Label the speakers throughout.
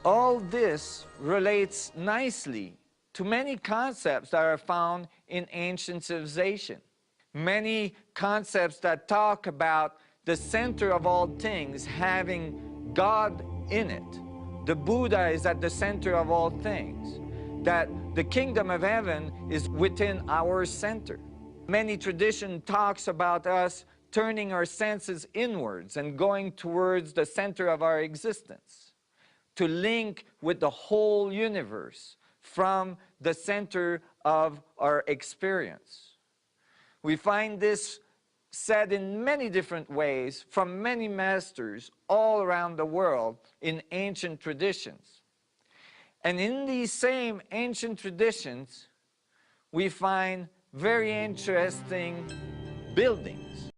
Speaker 1: All this relates nicely to many concepts that are found in ancient civilization. Many concepts that talk about the center of all things having God in it. The Buddha is at the center of all things. That the kingdom of heaven is within our center. Many tradition talks about us turning our senses inwards and going towards the center of our existence, to link with the whole universe from the center of our experience. We find this said in many different ways from many masters all around the world in ancient traditions. And in these same ancient traditions, we find very interesting buildings.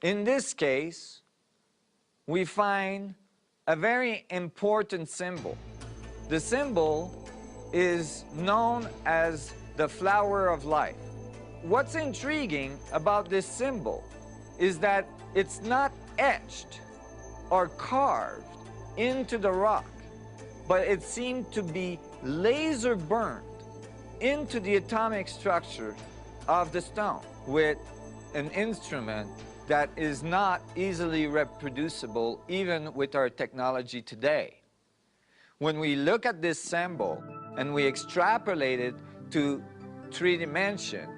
Speaker 1: In this case, we find a very important symbol. The symbol is known as the flower of life. What's intriguing about this symbol is that it's not etched or carved into the rock, but it seemed to be laser burned into the atomic structure of the stone with an instrument that is not easily reproducible even with our technology today. When we look at this symbol and we extrapolate it to 3 dimensions,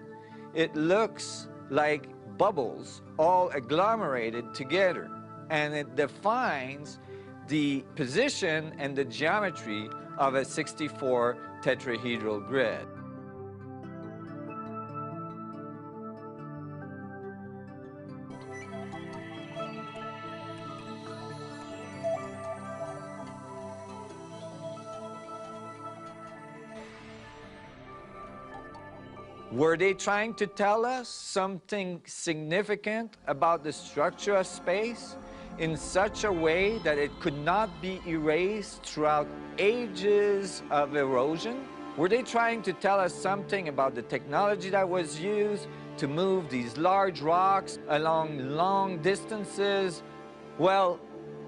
Speaker 1: it looks like bubbles all agglomerated together, and it defines the position and the geometry of a 64 tetrahedral grid. Were they trying to tell us something significant about the structure of space in such a way that it could not be erased throughout ages of erosion? Were they trying to tell us something about the technology that was used to move these large rocks along long distances? Well,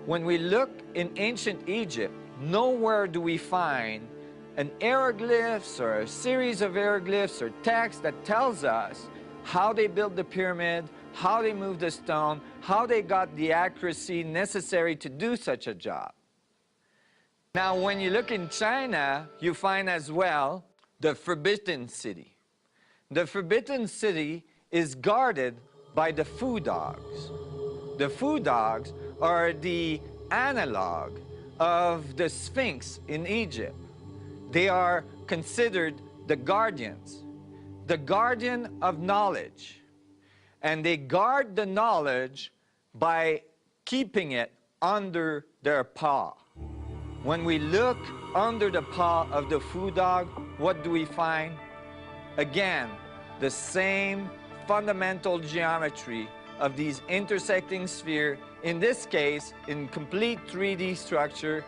Speaker 1: when we look in ancient Egypt, nowhere do we find an hieroglyphs or a series of hieroglyphs or text that tells us how they built the pyramid, how they moved the stone, how they got the accuracy necessary to do such a job. Now, when you look in China, you find as well the Forbidden City. The Forbidden City is guarded by the Fu dogs. The Fu dogs are the analog of the Sphinx in Egypt. They are considered the guardians, the guardian of knowledge. And they guard the knowledge by keeping it under their paw. When we look under the paw of the Fu dog, what do we find? Again, the same fundamental geometry of these intersecting spheres, in this case, in complete 3D structure,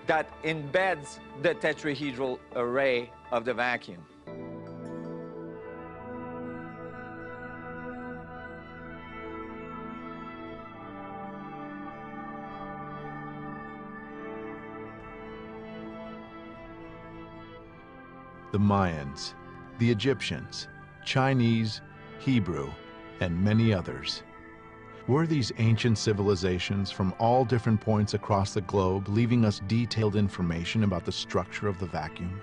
Speaker 1: that embeds the tetrahedral array of the vacuum.
Speaker 2: The Mayans, the Egyptians, Chinese, Hebrew, and many others. Were these ancient civilizations from all different points across the globe leaving us detailed information about the structure of the vacuum?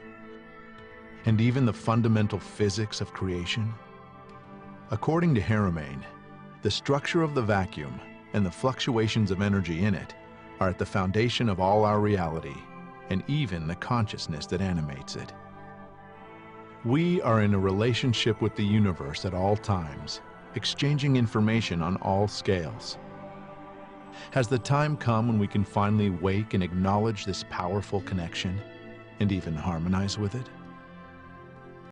Speaker 2: And even the fundamental physics of creation? According to Haramein, the structure of the vacuum and the fluctuations of energy in it are at the foundation of all our reality, and even the consciousness that animates it. We are in a relationship with the universe at all times, exchanging information on all scales. Has the time come when we can finally wake and acknowledge this powerful connection and even harmonize with it?